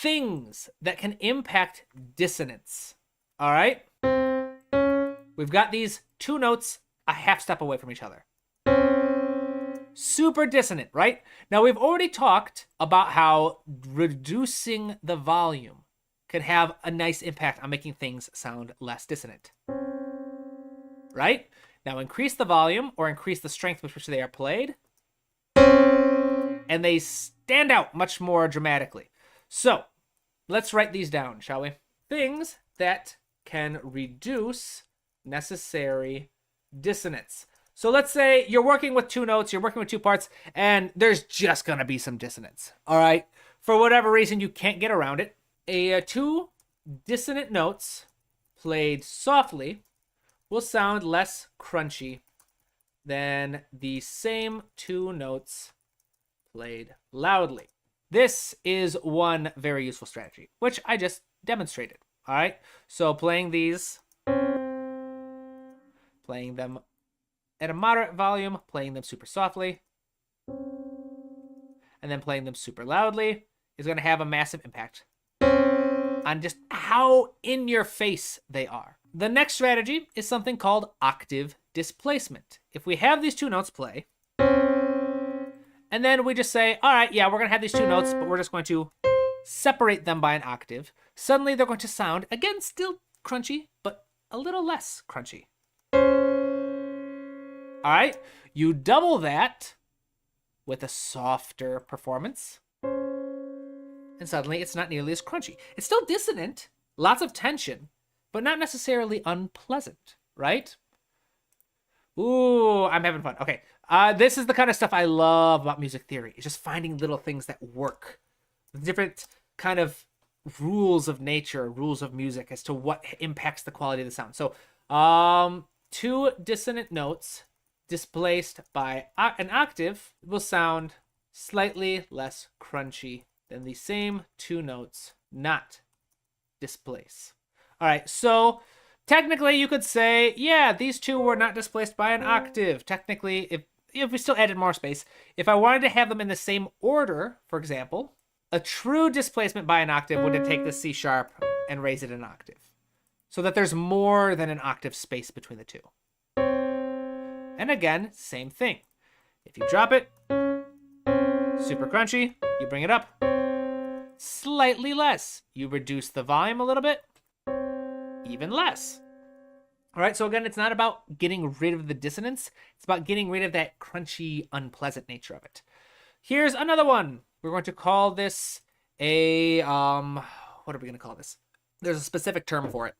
things that can impact dissonance. All right? We've got these two notes a half step away from each other. Super dissonant, right? Now, we've already talked about how reducing the volume can have a nice impact on making things sound less dissonant. Right? Now, increase the volume or increase the strength with which they are played, and they stand out much more dramatically. So, let's write these down, shall we? Things that can reduce necessary dissonance. So let's say you're working with two notes, you're working with two parts, and there's just going to be some dissonance. All right? For whatever reason, you can't get around it. Two dissonant notes played softly will sound less crunchy than the same two notes played loudly. This is one very useful strategy, which I just demonstrated. All right? So playing these, playing them at a moderate volume, playing them super softly, and then playing them super loudly is going to have a massive impact on just how in your face they are. The next strategy is something called octave displacement. If we have these two notes play, and then we just say, all right, yeah, we're going to have these two notes, but we're just going to separate them by an octave. Suddenly they're going to sound, again, still crunchy, but a little less crunchy. All right, you double that with a softer performance, and suddenly it's not nearly as crunchy. It's still dissonant, lots of tension, but not necessarily unpleasant, right? Ooh, I'm having fun. Okay, this is the kind of stuff I love about music theory. It's just finding little things that work. Different kind of rules of nature, rules of music as to what impacts the quality of the sound. So, two dissonant notes displaced by an octave will sound slightly less crunchy than the same two notes not displace. All right, so technically you could say, yeah, these two were not displaced by an octave. Technically, if we still added more space, if I wanted to have them in the same order, for example, a true displacement by an octave would take the C sharp and raise it an octave, so that there's more than an octave space between the two. And again, same thing. If you drop it, super crunchy, you bring it up, slightly less. You reduce the volume a little bit, even less. All right, so again, it's not about getting rid of the dissonance. It's about getting rid of that crunchy, unpleasant nature of it. Here's another one. We're going to call this a, what are we going to call this? There's a specific term for it.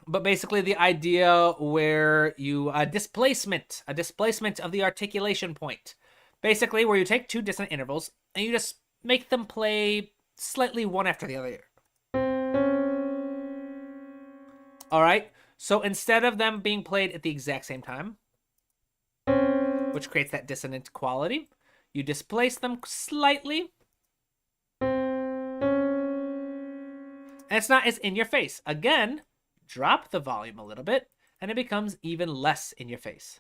But basically the idea where you, a displacement of the articulation point. Basically where you take two dissonant intervals and you just make them play slightly one after the other. All right, so instead of them being played at the exact same time, which creates that dissonant quality, you displace them slightly, and it's not as in your face. Again, drop the volume a little bit, and it becomes even less in your face.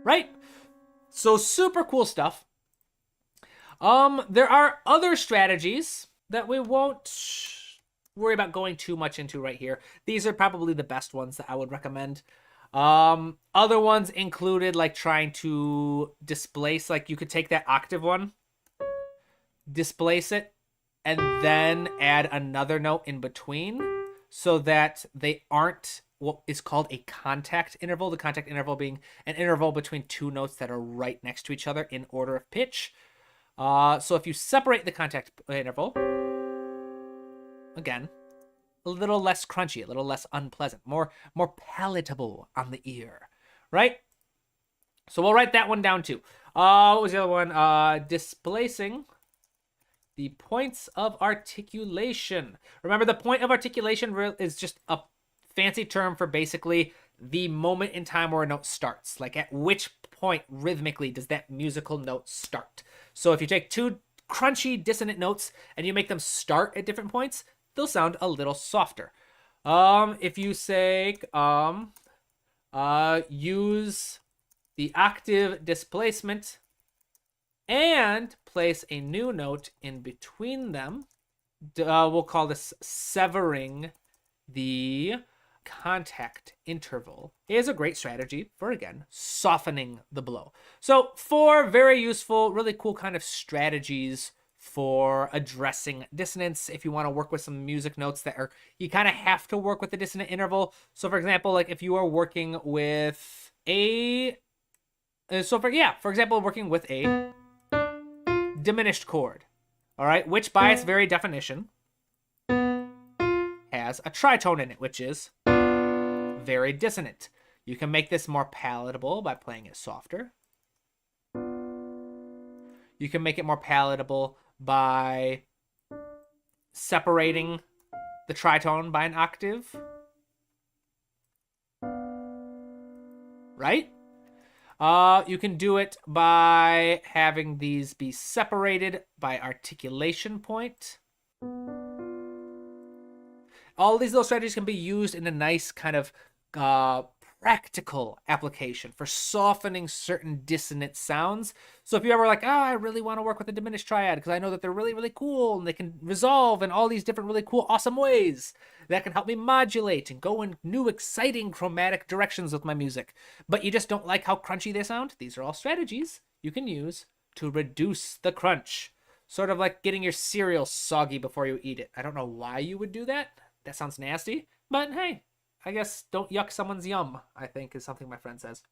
Right? So super cool stuff. There are other strategies that we won't worry about going too much into right here. These are probably the best ones that I would recommend. Other ones included like trying to displace, like you could take that octave one, displace it, and then add another note in between so that they aren't what is called a contact interval. The contact interval being an interval between two notes that are right next to each other in order of pitch. So if you separate the contact interval, again, a little less crunchy, a little less unpleasant, more palatable on the ear, right? So we'll write that one down too. What was the other one? Displacing the points of articulation. Remember, the point of articulation is just a fancy term for basically the moment in time where a note starts. Like at which point rhythmically does that musical note start? So if you take two crunchy dissonant notes and you make them start at different points, they'll sound a little softer. If you say use the octave displacement and place a new note in between them. We'll call this severing the contact interval. Is a great strategy for, again, softening the blow. So 4 very useful, really cool kind of strategies for addressing dissonance if you want to work with some music notes that are, you kind of have to work with the dissonant interval. So for example, like if you are working with a, for example, working with a diminished chord, all right, which by its very definition has a tritone in it, which is very dissonant. You can make this more palatable by playing it softer. You can make it more palatable by separating the tritone by an octave. Right? You can do it by having these be separated by articulation point. All these little strategies can be used in a nice kind of practical application for softening certain dissonant sounds. So if you're ever like, I really want to work with a diminished triad because I know that they're really, really cool and they can resolve in all these different really cool, awesome ways that can help me modulate and go in new, exciting chromatic directions with my music, but you just don't like how crunchy they sound, these are all strategies you can use to reduce the crunch. Sort of like getting your cereal soggy before you eat it. I don't know why you would do that. That sounds nasty, but hey, I guess don't yuck someone's yum, I think is something my friend says.